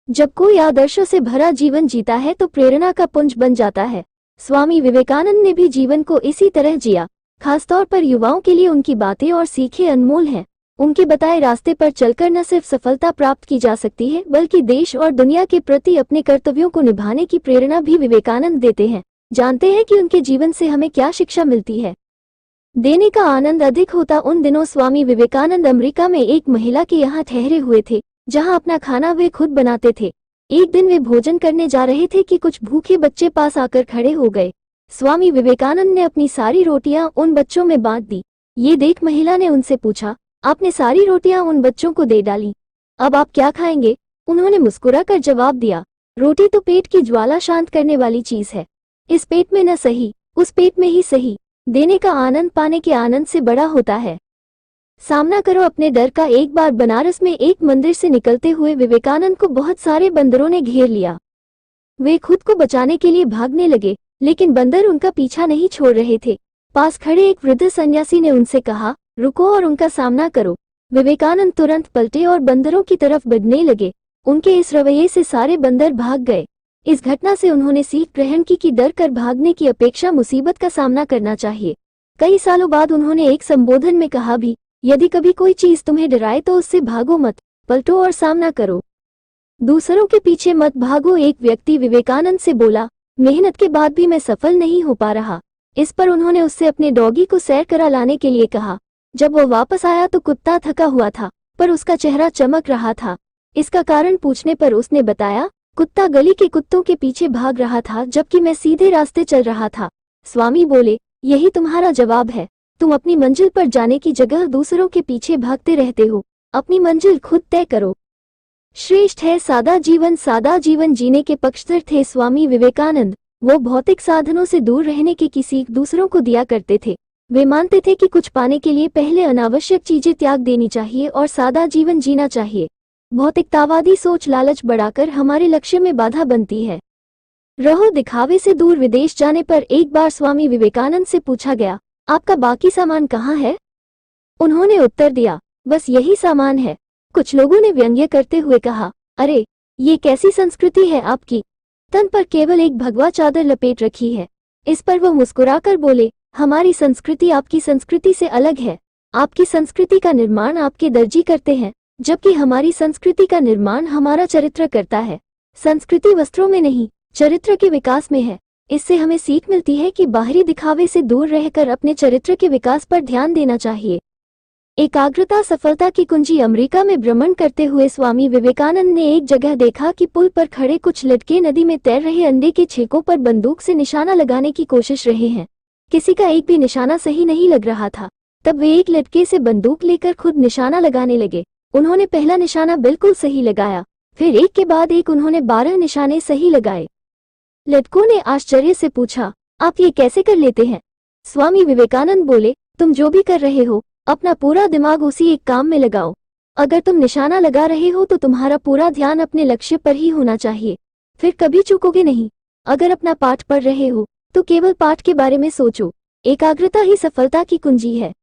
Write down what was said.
जब कोई आदर्शों से भरा जीवन जीता है तो प्रेरणा का पुंज बन जाता है। स्वामी विवेकानंद ने भी जीवन को इसी तरह जिया। खासतौर पर युवाओं के लिए उनकी बातें और सीखें अनमोल हैं। उनके बताए रास्ते पर चलकर न सिर्फ सफलता प्राप्त की जा सकती है, बल्कि देश और दुनिया के प्रति अपने कर्तव्यों को निभाने की प्रेरणा भी विवेकानंद देते हैं। जानते हैं कि उनके जीवन से हमें क्या शिक्षा मिलती है। देने का आनंद अधिक होता। उन दिनों स्वामी विवेकानंद अमेरिका में एक महिला के यहाँ ठहरे हुए थे, जहाँ अपना खाना वे खुद बनाते थे। एक दिन वे भोजन करने जा रहे थे कि कुछ भूखे बच्चे पास आकर खड़े हो गए। स्वामी विवेकानंद ने अपनी सारी रोटियां उन बच्चों में बांट दी। ये देख महिला ने उनसे पूछा, आपने सारी रोटियां उन बच्चों को दे डाली, अब आप क्या खाएंगे? उन्होंने मुस्कुराकर जवाब दिया, रोटी तो पेट की ज्वाला शांत करने वाली चीज है। इस पेट में न सही, उस पेट में ही सही। देने का आनंद पाने के आनंद से बड़ा होता है। सामना करो अपने डर का। एक बार बनारस में एक मंदिर से निकलते हुए विवेकानंद को बहुत सारे बंदरों ने घेर लिया। वे खुद को बचाने के लिए भागने लगे, लेकिन बंदर उनका पीछा नहीं छोड़ रहे थे। पास खड़े एक वृद्ध सन्यासी ने उनसे कहा, रुको और उनका सामना करो। विवेकानंद तुरंत पलटे और बंदरों की तरफ बढ़ने लगे। उनके इस रवैये से सारे बंदर भाग गए। इस घटना से उन्होंने सीख ग्रहण की कि डर कर भागने की अपेक्षा मुसीबत का सामना करना चाहिए। कई सालों बाद उन्होंने एक संबोधन में कहा भी, यदि कभी कोई चीज तुम्हें डराए तो उससे भागो मत, पलटो और सामना करो। दूसरों के पीछे मत भागो। एक व्यक्ति विवेकानंद से बोला, मेहनत के बाद भी मैं सफल नहीं हो पा रहा। इस पर उन्होंने उससे अपने डॉगी को सैर करा लाने के लिए कहा। जब वो वापस आया तो कुत्ता थका हुआ था, पर उसका चेहरा चमक रहा था। इसका कारण पूछने पर उसने बताया, कुत्ता गली के कुत्तों के पीछे भाग रहा था, जबकि मैं सीधे रास्ते चल रहा था। स्वामी बोले, यही तुम्हारा जवाब है। तुम अपनी मंजिल पर जाने की जगह दूसरों के पीछे भागते रहते हो। अपनी मंजिल खुद तय करो। श्रेष्ठ है सादा जीवन। सादा जीवन जीने के पक्षधर थे स्वामी विवेकानंद। वो भौतिक साधनों से दूर रहने की सीख दूसरों को दिया करते थे। वे मानते थे कि कुछ पाने के लिए पहले अनावश्यक चीजें त्याग देनी चाहिए और सादा जीवन जीना चाहिए। भौतिकतावादी सोच लालच बढ़ाकर हमारे लक्ष्य में बाधा बनती है। रहो दिखावे से दूर। विदेश जाने पर एक बार स्वामी विवेकानंद से पूछा गया, आपका बाकी सामान कहाँ है? उन्होंने उत्तर दिया, बस यही सामान है। कुछ लोगों ने व्यंग्य करते हुए कहा, अरे ये कैसी संस्कृति है आपकी, तन पर केवल एक भगवा चादर लपेट रखी है। इस पर वो मुस्कुराकर बोले, हमारी संस्कृति आपकी संस्कृति से अलग है। आपकी संस्कृति का निर्माण आपके दर्जी करते हैं, जबकि हमारी संस्कृति का निर्माण हमारा चरित्र करता है। संस्कृति वस्त्रों में नहीं, चरित्र के विकास में है। इससे हमें सीख मिलती है कि बाहरी दिखावे से दूर रहकर अपने चरित्र के विकास पर ध्यान देना चाहिए। एकाग्रता सफलता की कुंजी। अमेरिका में भ्रमण करते हुए स्वामी विवेकानंद ने एक जगह देखा कि पुल पर खड़े कुछ लड़के नदी में तैर रहे अंडे के छेकों पर बंदूक से निशाना लगाने की कोशिश रहे हैं। किसी का एक भी निशाना सही नहीं लग रहा था। तब वे एक लड़के से बंदूक लेकर खुद निशाना लगाने लगे। उन्होंने पहला निशाना बिल्कुल सही लगाया, फिर एक के बाद एक उन्होंने 12 निशाने सही लगाए। लड़कों ने आश्चर्य से पूछा, आप ये कैसे कर लेते हैं? स्वामी विवेकानंद बोले, तुम जो भी कर रहे हो, अपना पूरा दिमाग उसी एक काम में लगाओ। अगर तुम निशाना लगा रहे हो तो तुम्हारा पूरा ध्यान अपने लक्ष्य पर ही होना चाहिए, फिर कभी चूकोगे नहीं। अगर अपना पाठ पढ़ रहे हो तो केवल पाठ के बारे में सोचो। एकाग्रता ही सफलता की कुंजी है।